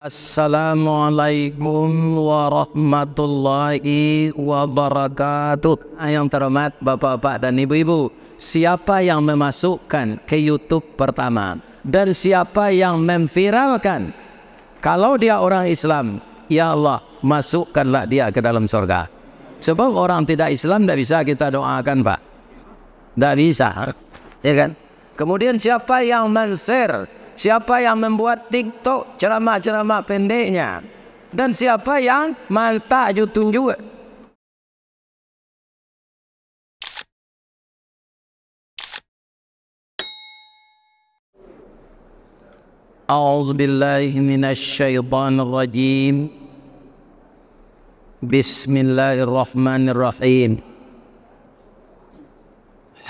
Assalamualaikum warahmatullahi wabarakatuh. Yang terhormat Bapak-bapak dan Ibu-ibu, siapa yang memasukkan ke YouTube pertama dan siapa yang memviralkan? Kalau dia orang Islam, ya Allah, masukkanlah dia ke dalam surga. Sebab orang tidak Islam tidak bisa kita doakan, Pak. Tidak bisa, ya kan? Kemudian siapa yang men-share? Siapa yang membuat TikTok ceramah-ceramah pendeknya? Dan siapa yang mantap YouTube juga? A'udzubillahi minasyaitonir rajim. Bismillahirrahmanirrahim.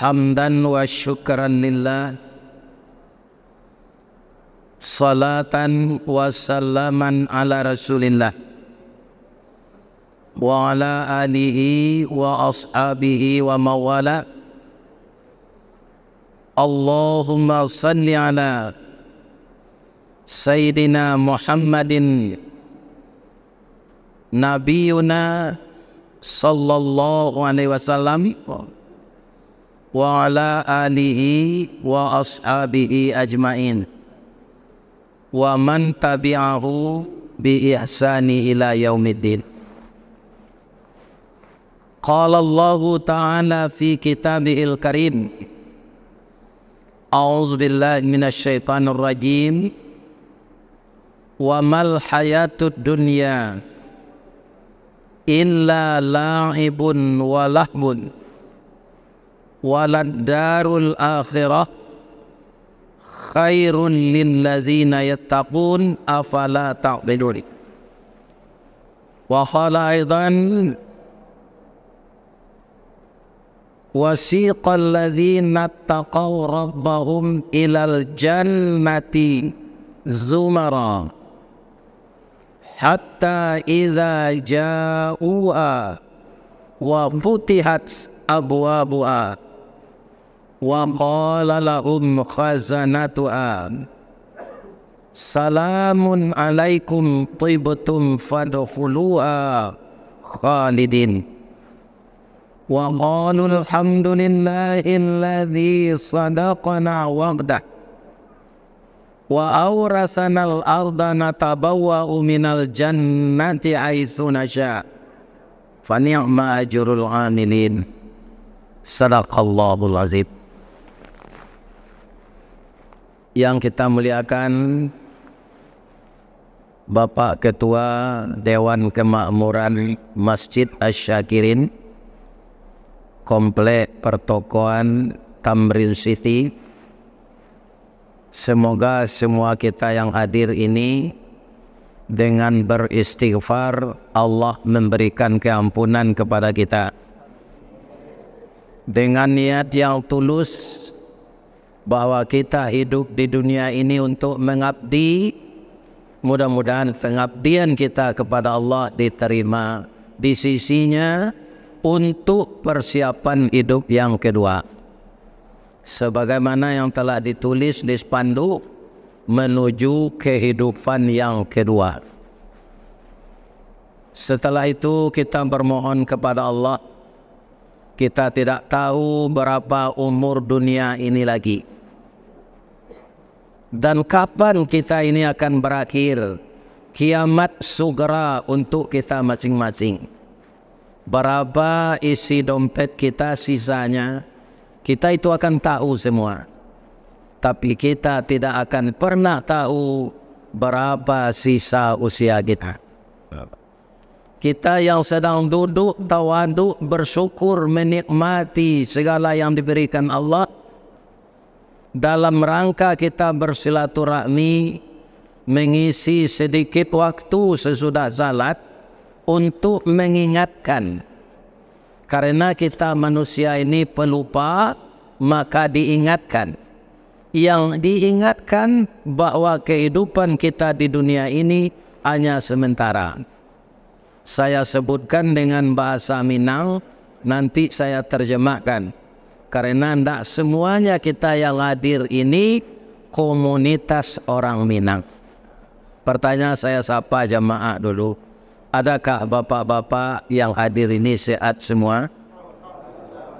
Hamdan wa syukran lillah. Salatan wa salaman ala rasulillah wa ala alihi wa ashabihi wa mawala. Allahumma salli ala Sayyidina Muhammadin Nabiyuna sallallahu alaihi wasallam wa ala alihi wa ashabihi ajmain wa man tabi'ahu bi ihsani ila yaumiddin. Qala Allah Ta'ala fi kitabihil karim. A'udzu billahi minasyaitonir rajim. Wa mal hayatud dunya illa la'ibun wa lahbun walad darul akhirah khairun lilladzina yattaqun afala ta'qilun. Wa qala aidan wasiqal ladzina taqaw rabbahum ilal jannati zumara hatta idza ja'uha wa futihat abwabuha wa qala lahum khazanatuha salamun alaikum tibtum fadkhuluha khalidin wa qalu alhamdulillahilladzi sadaqana wa'dah wa awrasanal arda natabawwa'u minal jannati haitsu nasha fa ni'ma ajrul 'amilin. Sadaqallahul azim. Yang kita muliakan Bapak Ketua Dewan Kemakmuran Masjid Asy-Syakirin Komplek Pertokoan Tamrin City. Semoga semua kita yang hadir ini dengan beristighfar Allah memberikan keampunan kepada kita. Dengan niat yang tulus bahwa kita hidup di dunia ini untuk mengabdi, mudah-mudahan pengabdian kita kepada Allah diterima di sisinya untuk persiapan hidup yang kedua. Sebagaimana yang telah ditulis di spanduk menuju kehidupan yang kedua. Setelah itu kita bermohon kepada Allah. Kita tidak tahu berapa umur dunia ini lagi. Dan kapan kita ini akan berakhir? Kiamat segera untuk kita masing-masing. Berapa isi dompet kita sisanya, kita itu akan tahu semua. Tapi kita tidak akan pernah tahu berapa sisa usia kita. Kita yang sedang duduk tawaduk bersyukur menikmati segala yang diberikan Allah, dalam rangka kita bersilaturahmi, mengisi sedikit waktu sesudah salat untuk mengingatkan. Karena kita manusia ini pelupa, maka diingatkan. Yang diingatkan bahwa kehidupan kita di dunia ini hanya sementara. Saya sebutkan dengan bahasa Minang, nanti saya terjemahkan. Karena tidak semuanya kita yang hadir ini komunitas orang Minang. Pertanyaan saya sapa jamaah dulu. Adakah bapak-bapak yang hadir ini sehat semua?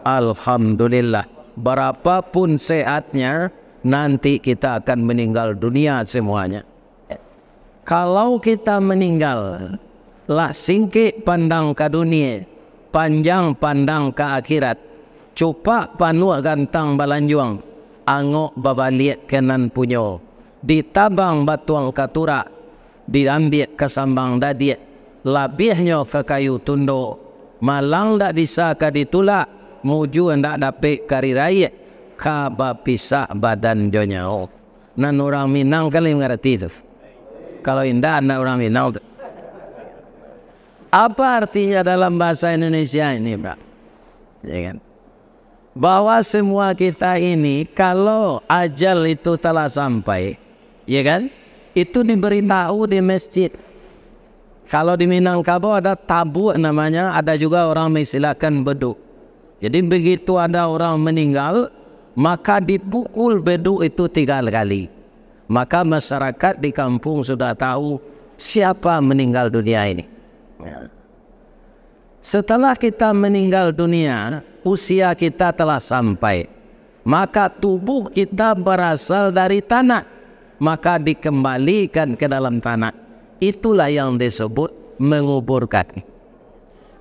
Alhamdulillah. Berapapun sehatnya, nanti kita akan meninggal dunia semuanya. Kalau kita meninggal, lah singkik pandang ke dunia, panjang pandang ke akhirat. Coba panuh gantang balanjuang, angok babaliat kenan punyo. Ditabang batuang katurak, diambil ke sambang dadiat, labihnya ke kayu tundo, malang tak bisa ke ditulak, muju ndak dapat kari raya, kaba pisah badan jonyao. Nan orang Minang kali mengerti itu. Kalau indah anak orang Minang itu. Apa artinya dalam bahasa Indonesia ini, Pak? Ya kan? Bahwa semua kita ini kalau ajal itu telah sampai, ya kan? Itu diberitahu di masjid. Kalau di Minangkabau ada tabu namanya, ada juga orang mengistilahkan beduk. Jadi begitu ada orang meninggal, maka dipukul beduk itu 3 kali. Maka masyarakat di kampung sudah tahu siapa meninggal dunia ini. Setelah kita meninggal dunia, usia kita telah sampai. Maka tubuh kita berasal dari tanah, maka dikembalikan ke dalam tanah. Itulah yang disebut menguburkan.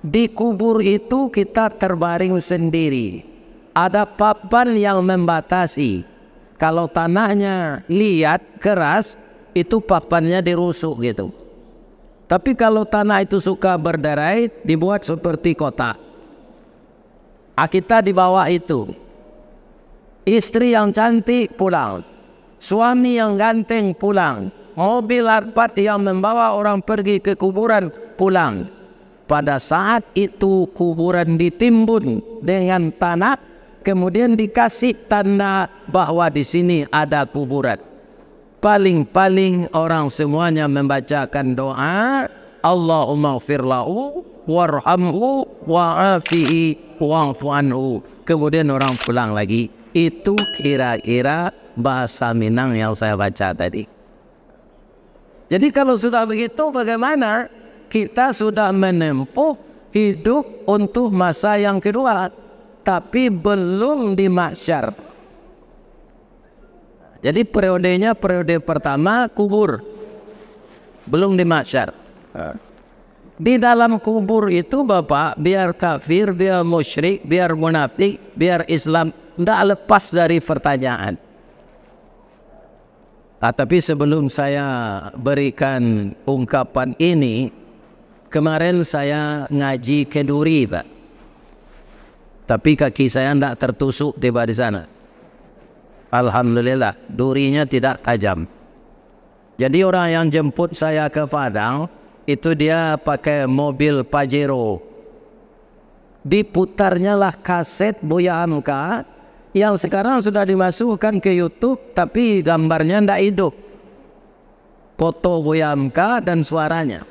Di kubur itu kita terbaring sendiri. Ada papan yang membatasi. Kalau tanahnya liat, keras, itu papannya dirusuk gitu. Tapi kalau tanah itu suka berderai, dibuat seperti kotak. Kita di bawah itu. Istri yang cantik pulang. Suami yang ganteng pulang. Mobil Alphard yang membawa orang pergi ke kuburan pulang. Pada saat itu kuburan ditimbun dengan tanah, kemudian dikasih tanda bahwa di sini ada kuburan. Paling-paling orang semuanya membacakan doa, Allahumma gfir lahu warhamhu wa'afihi wa'fu anhu. Kemudian orang pulang lagi. Itu kira-kira bahasa Minang yang saya baca tadi. Jadi kalau sudah begitu, bagaimana? Kita sudah menempuh hidup untuk masa yang kedua, tapi belum di mahsyar. Jadi periodenya periode pertama kubur, belum di mahsyar. Di dalam kubur itu Bapak, biar kafir, biar musyrik, biar munafik, biar Islam, tidak lepas dari pertanyaan. Tapi sebelum saya berikan ungkapan ini, kemarin saya ngaji ke Duri, Pak. Tapi kaki saya tidak tertusuk tiba di sana. Alhamdulillah, durinya tidak tajam. Jadi orang yang jemput saya ke Padang, itu dia pakai mobil Pajero. Diputarnya lah kaset Buya Hamka yang sekarang sudah dimasukkan ke YouTube, tapi gambarnya tidak hidup. Foto Buya Hamka dan suaranya.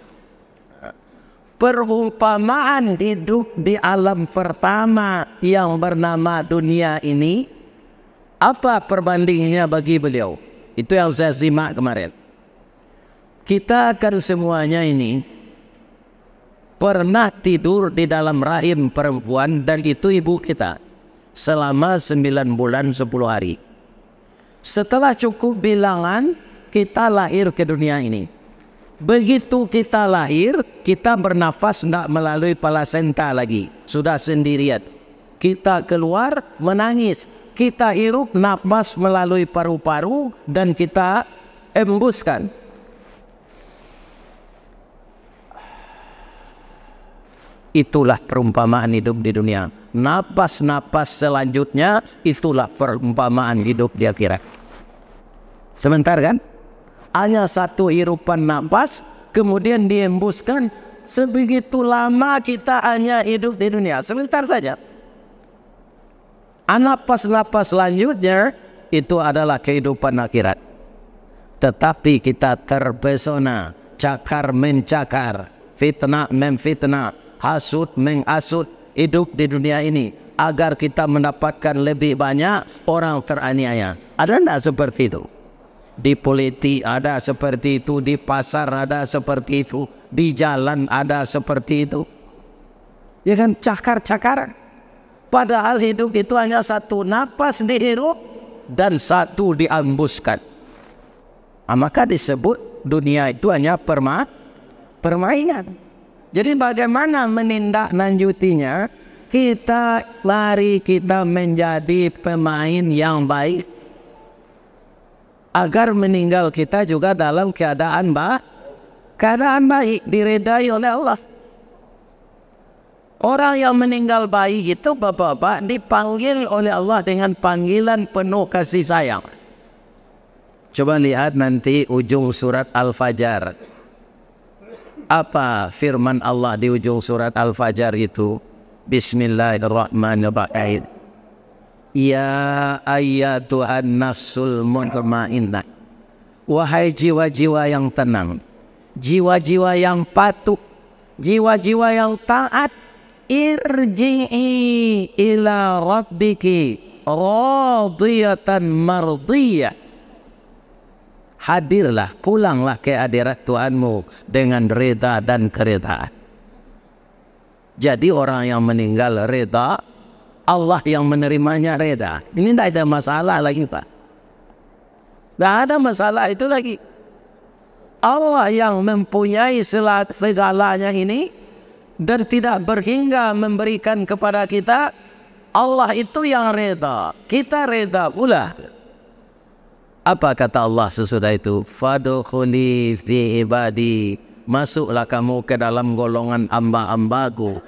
Perumpamaan hidup di alam pertama yang bernama dunia ini, apa perbandingannya bagi beliau? Itu yang saya simak kemarin. Kita akan semuanya ini pernah tidur di dalam rahim perempuan, dan itu ibu kita selama 9 bulan 10 hari. Setelah cukup bilangan, kita lahir ke dunia ini. Begitu kita lahir, kita bernafas tidak melalui plasenta lagi, sudah sendirian. Kita keluar menangis, kita hirup nafas melalui paru-paru dan kita embuskan. Itulah perumpamaan hidup di dunia. Napas-napas selanjutnya, itulah perumpamaan hidup di akhirat. Sebentar kan? Hanya satu hirupan napas, kemudian diembuskan. Sebegitu lama kita hanya hidup di dunia. Sebentar saja. Napas-napas selanjutnya, itu adalah kehidupan akhirat. Tetapi kita terpesona, cakar mencakar, fitnah memfitnah, hasud menghasut, hidup di dunia ini agar kita mendapatkan lebih banyak orang teraniaya. Ada tidak seperti itu? Di politik ada seperti itu, di pasar ada seperti itu, di jalan ada seperti itu. Ya kan, cakar-cakar. Padahal hidup itu hanya satu napas dihirup dan satu diambuskan. Maka disebut dunia itu hanya permainan. Jadi bagaimana menindaklanjutinya? Mari kita menjadi pemain yang baik, agar meninggal kita juga dalam keadaan baik, diredai oleh Allah. Orang yang meninggal baik itu bapak-bapak dipanggil oleh Allah dengan panggilan penuh kasih sayang. Coba lihat nanti ujung surat Al-Fajr. Apa firman Allah di ujung surat Al-Fajr itu? Bismillahirrahmanirrahim. Ya ayyatuhan nafsul mutmainnah. Wahai jiwa-jiwa yang tenang, jiwa-jiwa yang patuh, jiwa-jiwa yang taat, irji'i ila rabbiki radiyatan mardiyah. Hadirlah, pulanglah ke hadirat Tuhanmu dengan reda dan keredaan. Jadi orang yang meninggal reda, Allah yang menerimanya reda. Ini tidak ada masalah lagi, Pak. Tidak ada masalah itu lagi. Allah yang mempunyai segalanya ini dan tidak berhingga memberikan kepada kita, Allah itu yang reda. Kita reda pula. Apa kata Allah sesudah itu? Fadkhuli fi ibadi. Masuklah kamu ke dalam golongan hamba-hambaku.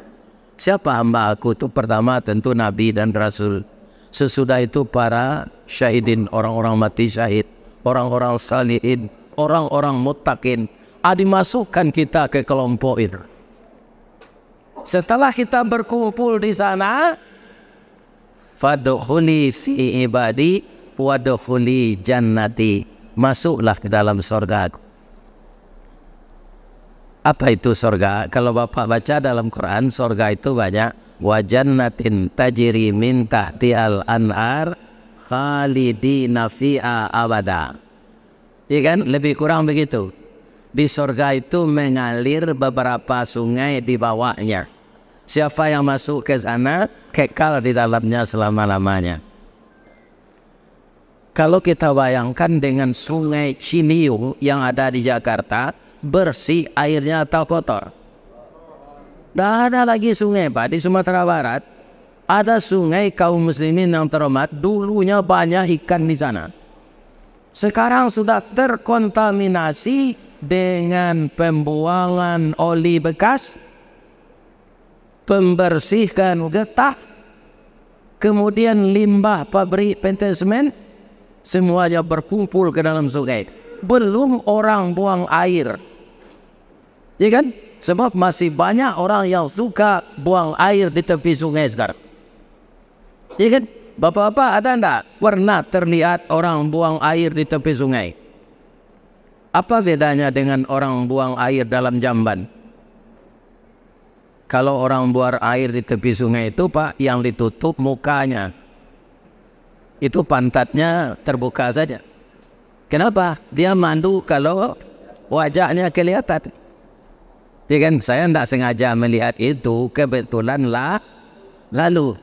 Siapa hamba aku itu? Pertama tentu Nabi dan Rasul. Sesudah itu para syahidin, orang-orang mati syahid, orang-orang salihin, orang-orang muttaqin. Dimasukkan kita ke kelompok itu. Setelah kita berkumpul di sana, fadkhuli fi ibadi wadkhuli jannati. Masuklah ke dalam surga aku. Apa itu surga? Kalau Bapak baca dalam Quran, surga itu banyak. Wa jannatin tajri min tahtihal anhar khalidina fiha abada. Iya kan? Lebih kurang begitu. Di surga itu mengalir beberapa sungai di bawahnya. Siapa yang masuk ke sana, kekal di dalamnya selama-lamanya. Kalau kita bayangkan dengan sungai Ciliwung yang ada di Jakarta, bersih airnya atau kotor? Tidak ada lagi sungai, Pak. Di Sumatera Barat ada sungai kaum muslimin yang terhormat. Dulunya banyak ikan di sana. Sekarang sudah terkontaminasi dengan pembuangan oli bekas, pembersihkan getah, kemudian limbah pabrik pentasmen, semuanya berkumpul ke dalam sungai. Belum orang buang air. Ya kan? Sebab masih banyak orang yang suka buang air di tepi sungai sekarang. Ya kan? Bapak-bapak ada enggak pernah terlihat orang buang air di tepi sungai? Apa bedanya dengan orang buang air dalam jamban? Kalau orang buang air di tepi sungai itu, Pak, yang ditutup mukanya. Itu pantatnya terbuka saja. Kenapa? Dia mandu kalau wajahnya kelihatan. Ya kan? Saya tidak sengaja melihat itu, kebetulan lalu.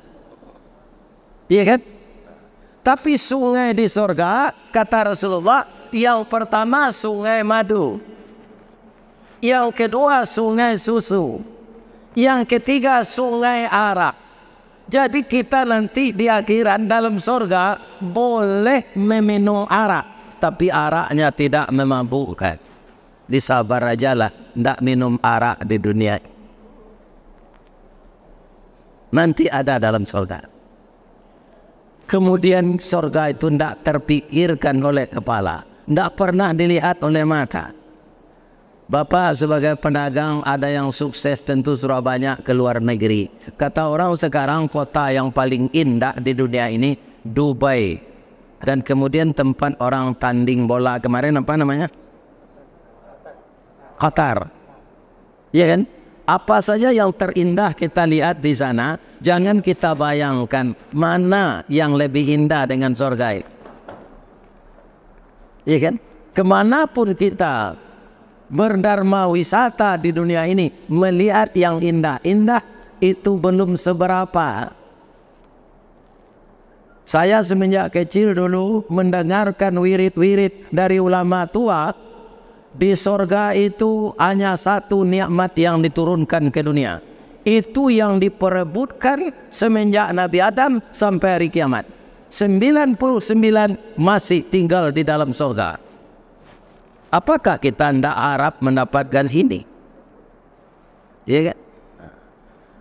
Ya kan? Tapi sungai di surga, kata Rasulullah, yang pertama sungai madu, yang kedua sungai susu, yang ketiga sungai arak. Jadi kita nanti di akhirat dalam surga boleh meminum arak, tapi araknya tidak memabukkan. Disabar aja lah, tidak minum arak di dunia. Nanti ada dalam surga. Kemudian surga itu tidak terpikirkan oleh kepala, tidak pernah dilihat oleh mata. Bapak sebagai pedagang ada yang sukses tentu sudah banyak ke luar negeri. Kata orang sekarang kota yang paling indah di dunia ini Dubai. Dan kemudian tempat orang tanding bola kemarin apa namanya? Qatar. Ya kan? Apa saja yang terindah kita lihat di sana, jangan kita bayangkan mana yang lebih indah dengan surga itu. Ya kan? Kemanapun kita berdharma wisata di dunia ini, melihat yang indah-indah itu belum seberapa. Saya semenjak kecil dulu mendengarkan wirid-wirid dari ulama tua. Di sorga itu hanya satu nikmat yang diturunkan ke dunia. Itu yang diperebutkan semenjak Nabi Adam sampai hari kiamat. 99 masih tinggal di dalam sorga. Apakah kita tidak harap mendapatkan ini? Ya kan?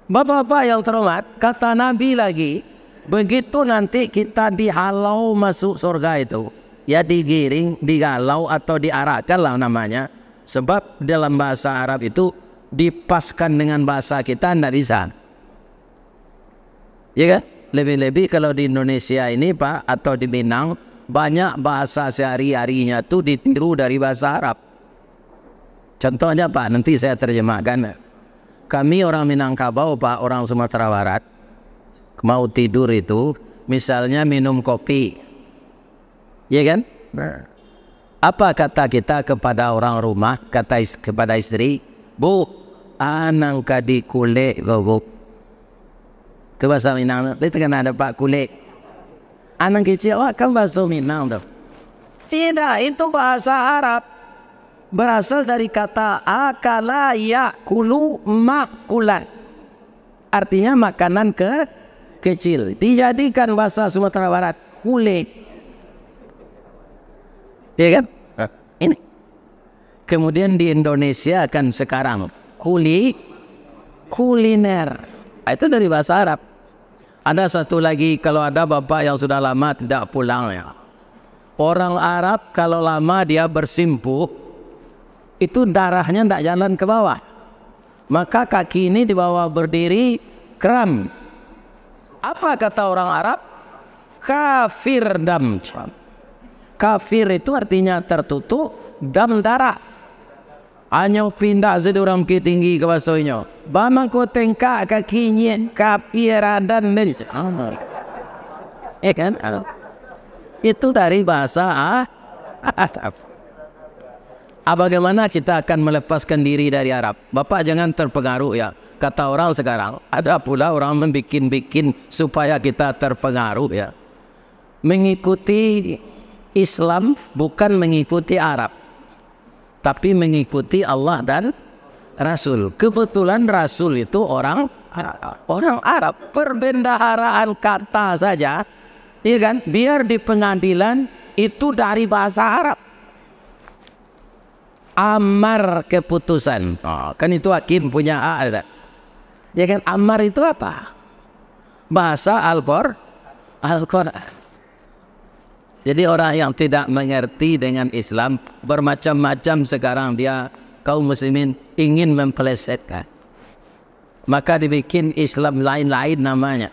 Bapak-bapak yang terhormat, kata Nabi lagi, begitu nanti kita dihalau masuk surga itu, ya digiring, digalau atau diarahkan lah namanya. Sebab dalam bahasa Arab itu dipaskan dengan bahasa kita tidak bisa. Ya kan? Lebih-lebih kalau di Indonesia ini Pak, atau di Minang, banyak bahasa sehari-harinya itu ditiru dari bahasa Arab. Contohnya Pak, nanti saya terjemahkan. Kami orang Minangkabau Pak, orang Sumatera Barat, mau tidur itu misalnya minum kopi, ya kan? Apa kata kita kepada orang rumah, kepada istri, Bu, anang kadi kule gogok. Itu bahasa Minang. Itu kan ada Pak kule. Anang kecil, kan bahasa Minang tuh. Tidak, itu bahasa Arab. Berasal dari kata akala yakulu makulan. Artinya makanan kecil. Dijadikan bahasa Sumatera Barat kule. Ya kan? Ini. Kemudian di Indonesia kan sekarang kuliner. Itu dari bahasa Arab. Ada satu lagi, kalau ada bapak yang sudah lama tidak pulang ya. Orang Arab kalau lama dia bersimpuh, itu darahnya tidak jalan ke bawah. Maka kaki ini di bawah berdiri kram. Apa kata orang Arab? Kafir dam. Kafir itu artinya tertutup, dam darah. Hanya pindah sedurang ke tinggi ke basuhnya. Bama ko tengkak kakinya kafir dan menis. Kan? Itu dari bahasa Arab. Bagaimana kita akan melepaskan diri dari Arab? Bapak jangan terpengaruh ya. Kata orang sekarang, ada pula orang membikin supaya kita terpengaruh ya. Mengikuti Islam bukan mengikuti Arab, tapi mengikuti Allah dan Rasul. Kebetulan Rasul itu orang Arab. Perbendaharaan kata saja, ya kan? Biar di pengadilan itu dari bahasa Arab. Amar keputusan, kan itu hakim punya ada. Ya kan, amar itu apa? Bahasa Al-Quran. Jadi orang yang tidak mengerti dengan Islam, bermacam-macam sekarang dia kaum muslimin ingin mempelesetkan. Maka dibikin Islam lain-lain namanya.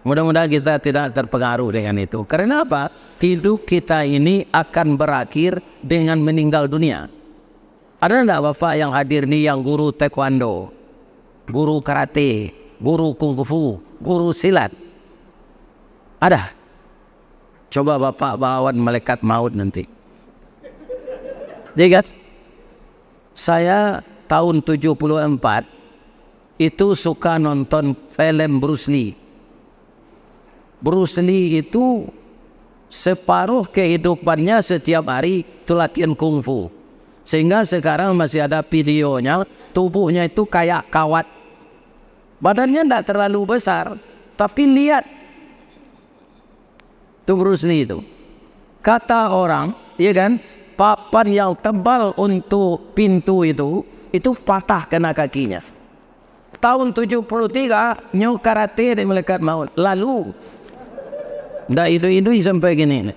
Mudah-mudahan kita tidak terpengaruh dengan itu. Karena apa? Hidup kita ini akan berakhir dengan meninggal dunia. Ada enggak bapak yang hadir nih yang guru taekwondo, guru karate, guru kungfu, guru silat? Ada? Coba bapak lawan malaikat maut nanti. Lihat, saya tahun 74 itu suka nonton film Bruce Lee. Bruce Lee itu separuh kehidupannya setiap hari itu latihan kungfu. Sehingga sekarang masih ada videonya, tubuhnya itu kayak kawat. Badannya tidak terlalu besar, tapi lihat itu Bruce Lee itu. Kata orang, ya kan, papan yang tebal untuk pintu itu patah kena kakinya. Tahun 73 New Karate di malaikat maut. Lalu ndak itu sampai gini.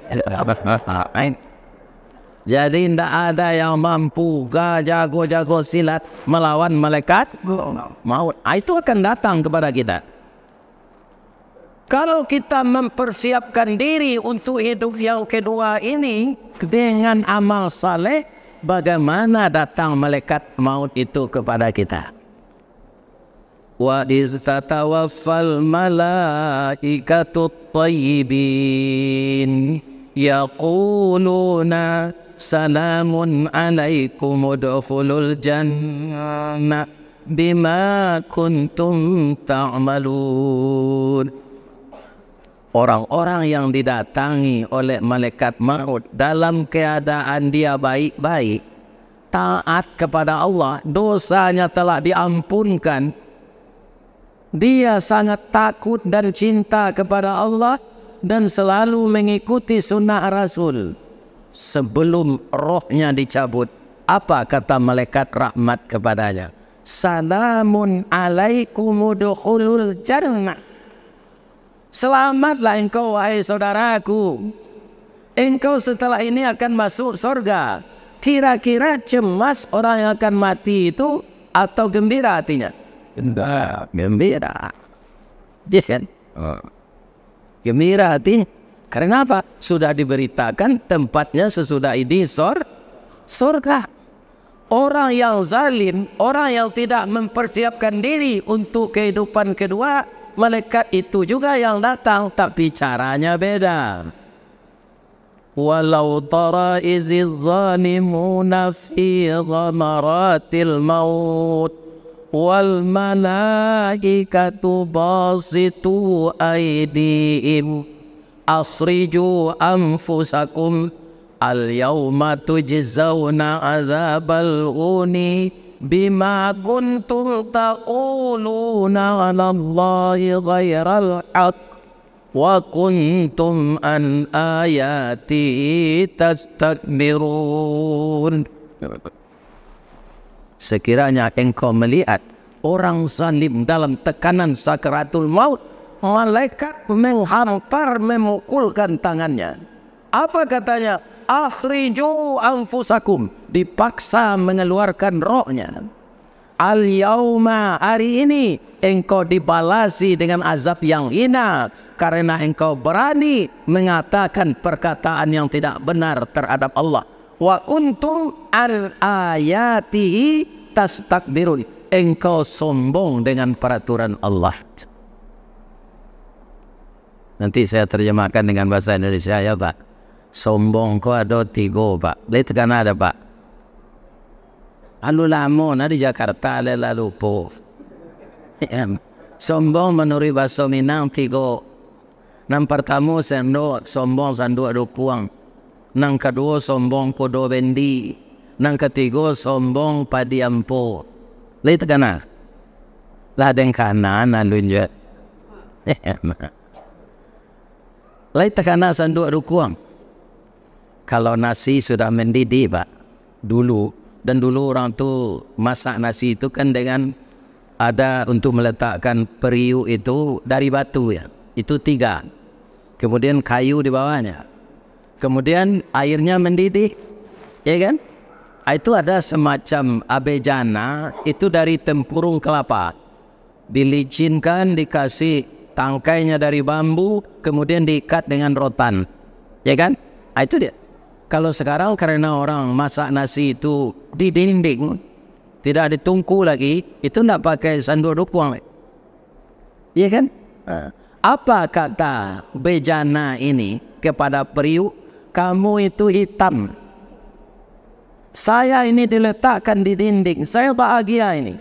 Jadi ndak ada yang mampu jago silat melawan malaikat maut. Itu akan datang kepada kita. Kalau kita mempersiapkan diri untuk hidup yang kedua ini dengan amal saleh, bagaimana datang malaikat maut itu kepada kita? Wa iz tatawaffal malaikatut thayyibin yaquluna salamun alaikum udkhulul jannah bima kuntum ta'malun. Orang-orang yang didatangi oleh malaikat maut dalam keadaan dia baik-baik, taat kepada Allah, dosanya telah diampunkan, dia sangat takut dan cinta kepada Allah dan selalu mengikuti sunnah Rasul. Sebelum rohnya dicabut, apa kata malaikat rahmat kepadanya? Salamun alaikum udkhulul jannah. Selamatlah engkau wahai saudaraku, engkau setelah ini akan masuk surga. Kira-kira cemas orang yang akan mati itu atau gembira hatinya? Gembira. Dia kan? Gembira hatinya. Karena apa? Sudah diberitakan tempatnya sesudah ini surga. Orang yang zalim, orang yang tidak mempersiapkan diri untuk kehidupan kedua, malaikat itu juga yang datang, tapi caranya beda. Walau tara iziz zalimuna fi ghamaratil maut wal malaikatu basitu aydihim asriju anfusakum al-yawma tujzauna azabal ghuni bima kuntum taquluna 'ala Allahi ghairal haqq wa kuntum an ayati tastakbirun. Sekiranya engkau melihat orang zalim dalam tekanan sakaratul maut, malaikat menghampar memukulkan tangannya. Apa katanya? Akhriju anfusakum, dipaksa mengeluarkan rohnya. Al-yauma, hari ini engkau dibalasi dengan azab yang hina karena engkau berani mengatakan perkataan yang tidak benar terhadap Allah. Wa kuntum an ayatihi tastakbirun, engkau sombong dengan peraturan Allah. Nanti saya terjemahkan dengan bahasa Indonesia ya Pak. Sombong ko ada tiga Pak. Lihat kan ada Pak. Lalu lama di Jakarta lalu po. Sombong menurut bahasa Minang tiga. Nang pertama sendok sombong sanduk ada puang. Nang kedua sombong kodo bendi. Nang ketiga sombong padi ampo. Lihat kan lah den kanan lalu je. Lihat kan sanduk ada puang. Kalau nasi sudah mendidih Pak, dulu orang tu masak nasi itu kan dengan ada untuk meletakkan periuk itu dari batu ya, itu 3, kemudian kayu di bawahnya, kemudian airnya mendidih, ya kan? Itu ada semacam abejana itu dari tempurung kelapa, dilicinkan, dikasih tangkainya dari bambu, kemudian diikat dengan rotan, ya kan? Itu dia. Kalau sekarang karena orang masak nasi itu di dinding, tidak ditungku lagi, itu tidak pakai sanduk dukuang. Iya kan? Apa kata bejana ini kepada periuk? Kamu itu hitam. Saya ini diletakkan di dinding, saya bahagia ini.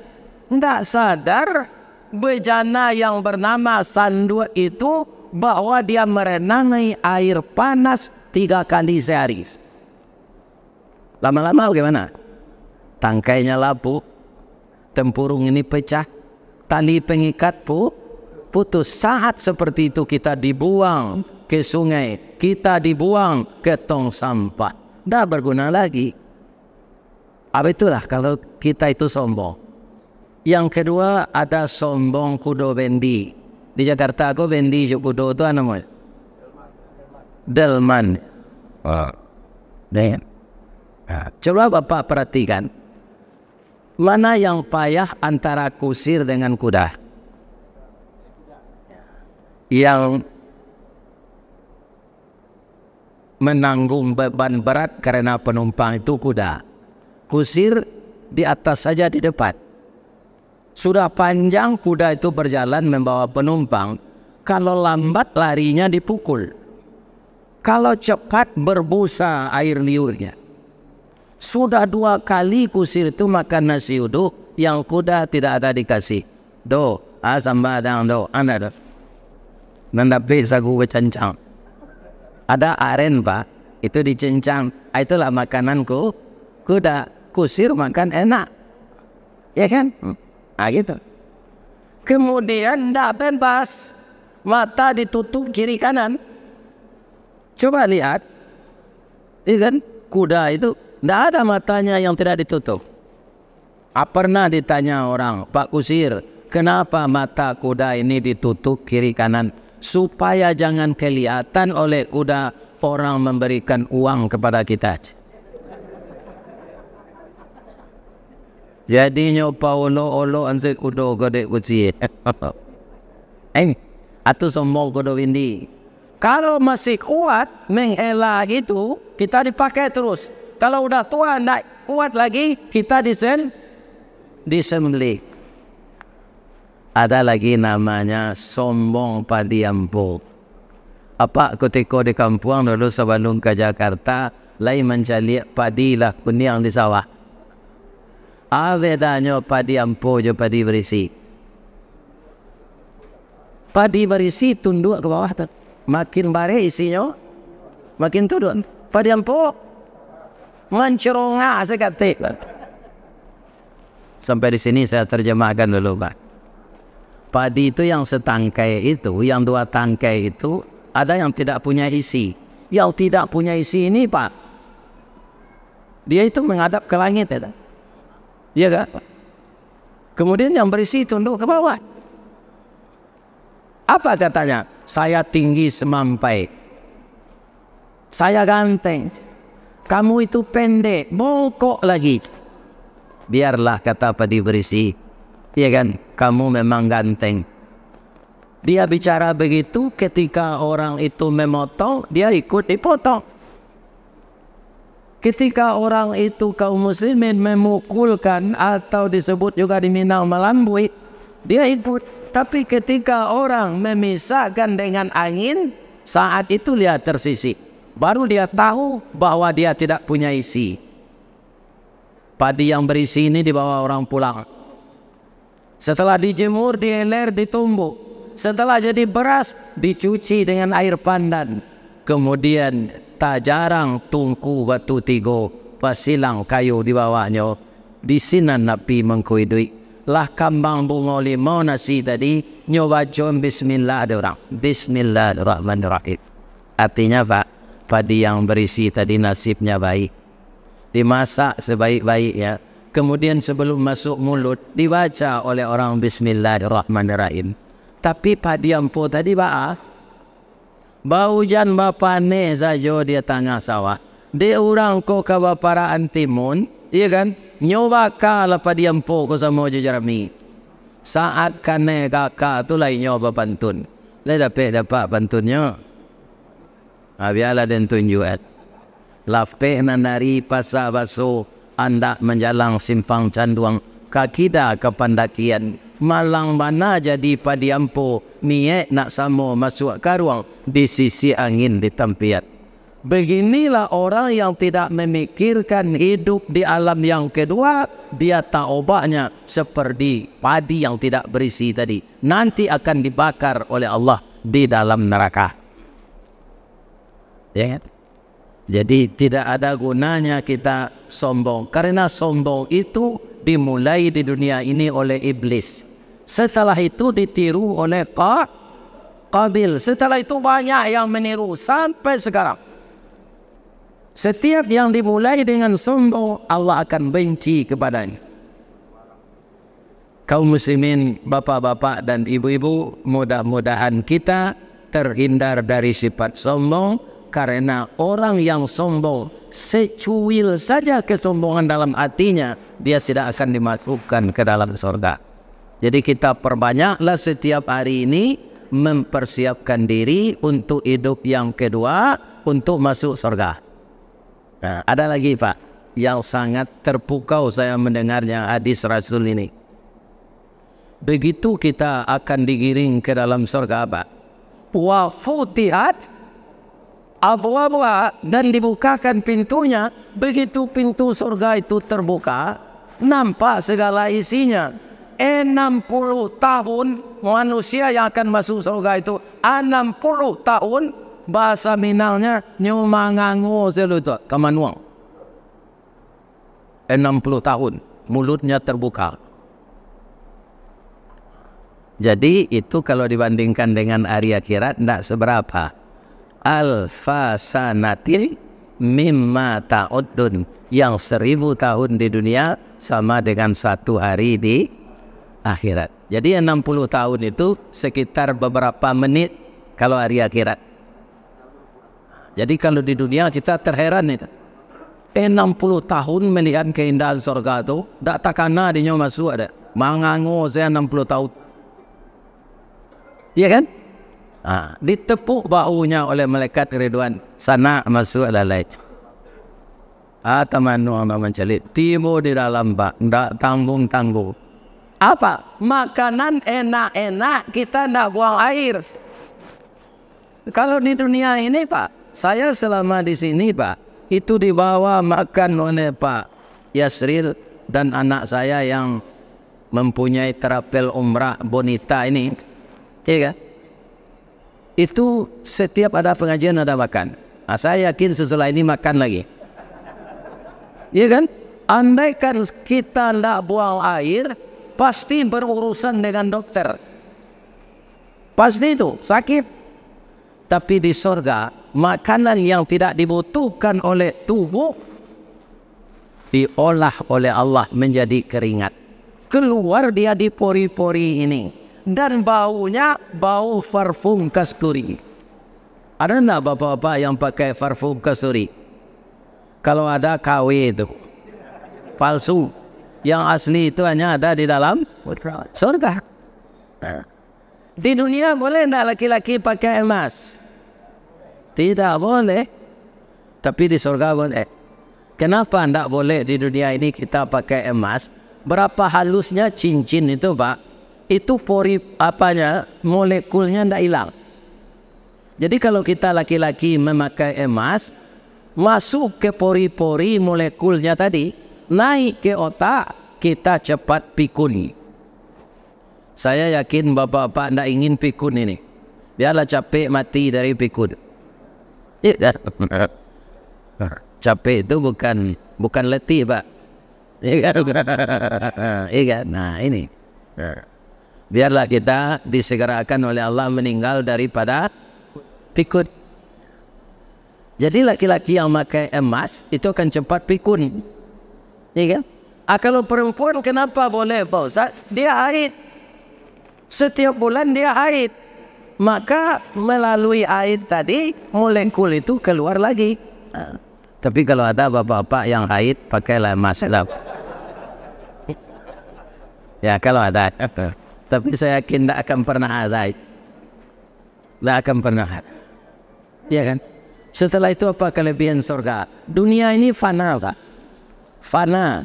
Tidak sadar bejana yang bernama sanduk itu bahwa dia merenangi air panas 3 kali sehari. Lama-lama bagaimana? Tangkainya lapuk, tempurung ini pecah, tali pengikat putus. Saat seperti itu kita dibuang ke sungai, kita dibuang ke tong sampah, tidak berguna lagi. Apa itulah kalau kita itu sombong. Yang kedua ada sombong kudo bendi. Di Jakarta aku bendi kudo itu apa namanya? Delman. Coba Bapak perhatikan, mana yang payah antara kusir dengan kuda? Yang menanggung beban berat karena penumpang itu kuda. Kusir di atas saja di depan. Sudah panjang kuda itu berjalan membawa penumpang, kalau lambat larinya dipukul. Kalau cepat berbusa air liurnya. Sudah 2 kali kusir itu makan nasi uduk, yang kuda tidak ada dikasih. Do, sambadang do, anda do. Nandapi sagu bercencang. Ada aren pak, itu dicencang. Itulah makananku. Kuda kusir makan enak, ya kan? Gitu. Kemudian tidak bebas, mata ditutup kiri kanan. Coba lihat, ya kan? Kuda itu tidak ada matanya yang tidak ditutup. Pernah ditanya orang, Pak Kusir, kenapa mata kuda ini ditutup kiri kanan? Supaya jangan kelihatan oleh kuda orang memberikan uang kepada kita. Jadi nyopa olo anse kudo gede kuci. Atau sombong kudo windi. Kalau masih kuat menghela itu, kita dipakai terus. Kalau udah tua tidak kuat lagi, kita disembelih. Ada lagi namanya sombong padiampo. Apa ketika di kampung dulu sebelum ke Jakarta, lain mencari padi lah kuniang di sawah. Bedanya padiampo je padi berisi. Padi berisi tunduk ke bawah. Makin bare isinya, makin turun. Padiampo mencerongah seketik. Sampai di sini saya terjemahkan dulu, Pak. Padi itu yang setangkai itu, yang 2 tangkai itu, ada yang tidak punya isi. Yang tidak punya isi ini, Pak, dia itu menghadap ke langit, ya, iya kan? Kemudian yang berisi tunduk ke bawah. Apa katanya? Saya tinggi semampai, saya ganteng, kamu itu pendek, bongkok lagi. Biarlah, kata padi berisi, ya kan, kamu memang ganteng. Dia bicara begitu, ketika orang itu memotong, dia ikut dipotong. Ketika orang itu kaum muslimin memukulkan atau disebut juga di Minang melambui, dia ikut. Tapi ketika orang memisahkan dengan angin, saat itu dia tersisih. Baru dia tahu bahwa dia tidak punya isi. Padi yang berisi ini dibawa orang pulang. Setelah dijemur, dieler, ditumbuk. Setelah jadi beras, dicuci dengan air pandan. Kemudian tak jarang tungku batu tigo, pasilang kayu di bawahnya. Di sini Nabi mengkuidui. Lah kambang bunga limau nasi tadi, nyoba jom bismillah ada orang. Bismillahirrahmanirrahim. Artinya Pak, padi yang berisi tadi nasibnya baik. Dimasak sebaik-baiknya. Kemudian sebelum masuk mulut, dibaca oleh orang bismillahirrahmanirrahim. Tapi padi ampo tadi Pak, bau jan bapane saja dia tengah sawah. Dia orang ko ke baparaan timun, iya kan? Nyoba kala padi ampo ko sama jejarami. Saat kane kakak tu lain nyoba pantun. Lai dapat pantunnya. Biarlah dan tunjukan. Lapeh nanari pasa baso, anda menjalang simpang canduang, kakida ke pandakian, malang mana jadi padi ampo, niat nak samo masuk karuang, di sisi angin di tempiat. Beginilah orang yang tidak memikirkan hidup di alam yang kedua, dia tak obatnya seperti padi yang tidak berisi tadi. Nanti akan dibakar oleh Allah di dalam neraka. Ya, jadi tidak ada gunanya kita sombong, karena sombong itu dimulai di dunia ini oleh iblis. Setelah itu ditiru oleh Qabil. Setelah itu banyak yang meniru sampai sekarang. Setiap yang dimulai dengan sombong, Allah akan benci kepadanya. Kaum muslimin, bapak-bapak dan ibu-ibu, mudah-mudahan kita terhindar dari sifat sombong, karena orang yang sombong, secuil saja kesombongan dalam hatinya, dia tidak akan dimasukkan ke dalam surga. Jadi kita perbanyaklah setiap hari ini mempersiapkan diri untuk hidup yang kedua, untuk masuk surga. Nah, ada lagi Pak, yang sangat terpukau saya mendengarnya hadis Rasul ini. Begitu kita akan digiring ke dalam surga Pak, wa futihat abwa-abwa dan dibukakan pintunya. Begitu pintu surga itu terbuka, nampak segala isinya. 60 tahun manusia yang akan masuk surga itu 60 tahun. Bahasa Minangnya nyumangango seluto kamanuang. 60 tahun mulutnya terbuka. Jadi itu kalau dibandingkan dengan hari akhirat tidak seberapa. Alfasanatin mimma ta'uddun, yang 1000 tahun di dunia sama dengan 1 hari di akhirat. Jadi 60 tahun itu sekitar beberapa menit kalau hari akhirat. Jadi kalau di dunia kita terheran itu 60 tahun melihat keindahan surga itu, tak takana dia masuk ada. Mangango saya 60 tahun. Iya kan? Ditepuk bahunya oleh malaikat Ridwan. Sana masuk lalai. Tamanu orang mencelit. Timu di dalam bak. Tak tanggung-tanggung. Apa? Makanan enak-enak kita tak buang air. Kalau di dunia ini Pak, saya selama di sini Pak, itu dibawa makan oleh Pak Yasril dan anak saya yang mempunyai terapel umrah bonita ini, iya kan? Itu setiap ada pengajian ada makan. Saya yakin sesudah ini makan lagi, iya kan? Andaikan kita tidak buang air, pasti berurusan dengan dokter, pasti itu sakit. Tapi di surga, makanan yang tidak dibutuhkan oleh tubuh diolah oleh Allah menjadi keringat. Keluar dia di pori-pori ini. Dan baunya bau parfum kasturi. Ada enggak bapak-bapak yang pakai parfum kasturi? Kalau ada KW itu palsu. Yang asli itu hanya ada di dalam surga. Di dunia boleh enggak laki-laki pakai emas? Tidak boleh. Tapi di surga boleh. Kenapa tidak boleh di dunia ini kita pakai emas? Berapa halusnya cincin itu Pak, itu pori apanya, molekulnya tidak hilang. Jadi kalau kita laki-laki memakai emas, masuk ke pori-pori molekulnya tadi, naik ke otak, kita cepat pikun. Saya yakin bapak-bapak tidak ingin pikun ini. Biarlah capek mati dari pikun. Capek itu bukan letih Pak. Iya. Nah ini, biarlah kita disegerakan oleh Allah meninggal daripada pikun. Jadi laki-laki yang pakai emas itu akan cepat pikun, iya kan? Kalau perempuan kenapa boleh Pak Ustaz? Dia haid, setiap bulan dia haid, maka melalui air tadi molekul itu keluar lagi. Tapi kalau ada bapak-bapak yang haid pakailah emas lah. Ya kalau ada. Tapi saya yakin tidak akan pernah haid. Tidak akan pernah haid. Ya kan? Setelah itu apa kelebihan surga? Dunia ini fana Pak. Fana.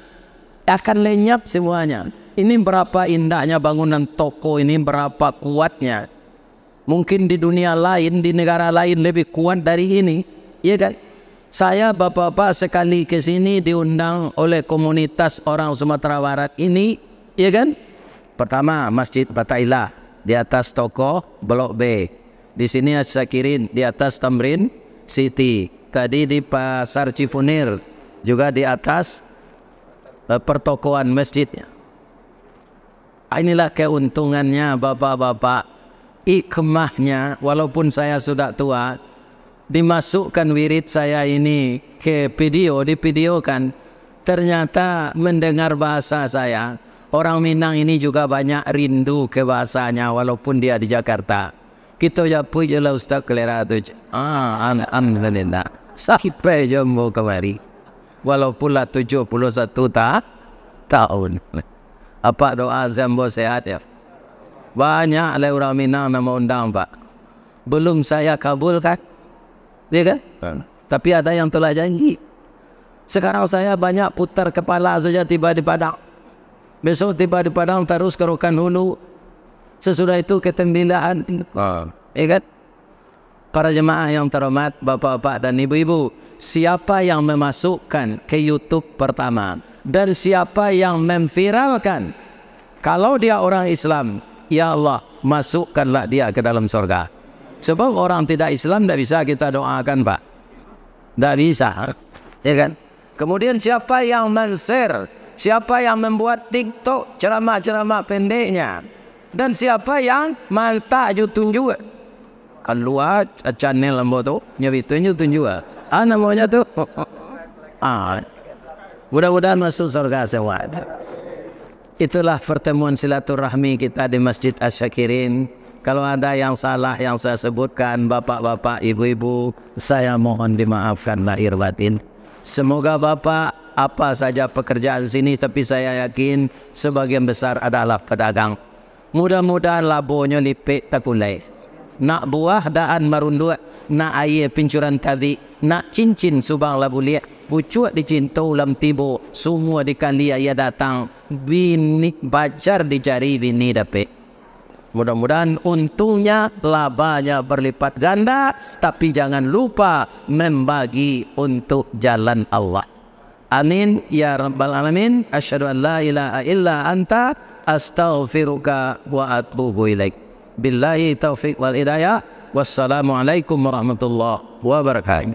Akan lenyap semuanya. Ini berapa indahnya bangunan toko ini, berapa kuatnya. Mungkin di dunia lain, di negara lain lebih kuat dari ini, ya kan? Saya bapak-bapak sekali ke sini diundang oleh komunitas orang Sumatera Barat ini, ya kan? Pertama Masjid Fatailah di atas toko Blok B. Di sini Sakirin di atas Tamrin City. Tadi di Pasar Cifunir juga di atas pertokoan masjidnya. Inilah keuntungannya bapak-bapak. Hikmahnya, walaupun saya sudah tua, dimasukkan wirid saya ini ke video, divideokan, ternyata mendengar bahasa saya. Orang Minang ini juga banyak rindu ke bahasanya walaupun dia di Jakarta. Kita japui je lah Ustaz kelera tu. Alhamdulillah. Sampai jumpa kemari. Walaupun lah 71 tahun. Apa doa Zambo sehat ya? Banyak lah orang Minang nama undang Pak. Belum saya kabulkan, ya kan? Tapi ada yang telah janji. Sekarang saya banyak putar kepala saja tiba di Padang. Besok tiba di Padang terus ke Rokan Hulu. Sesudah itu ke Tembilaan, ya kan? Para jemaah yang terhormat, bapak-bapak dan ibu-ibu, siapa yang memasukkan ke YouTube pertama dan siapa yang memviralkan, kalau dia orang Islam, ya Allah, masukkanlah dia ke dalam surga. Sebab orang tidak Islam tidak bisa kita doakan, Pak. Tidak bisa, ya kan? Kemudian siapa yang men-share, siapa yang membuat TikTok ceramah-ceramah pendeknya, dan siapa yang mantap tunjuk keluar channel lembo tu nyawi tunjuk namanya tu mudah-mudahan masuk surga semua. Itulah pertemuan silaturahmi kita di Masjid Asy-Syakirin. Kalau ada yang salah yang saya sebutkan, bapak-bapak, ibu-ibu, saya mohon dimaafkan lahir batin. Semoga bapak apa saja pekerjaan sini, tapi saya yakin sebagian besar adalah pedagang. Mudah-mudahan labonya lipik takulai. Nak buah daan marunduk, nak air pincuran kabi, nak cincin subang labu liat, pucuk dicintau lam tibo, semua di kali ia datang, bini bacar dicari bini dapet. Mudah-mudahan untungnya labanya berlipat ganda, tapi jangan lupa membagi untuk jalan Allah. Amin ya rabbal alamin. Asyhadu an la ilaha illa anta astaghfiruka wa atubu ilaik. Billahi taufiq wal hidayah. Wassalamualaikum warahmatullahi wabarakatuh.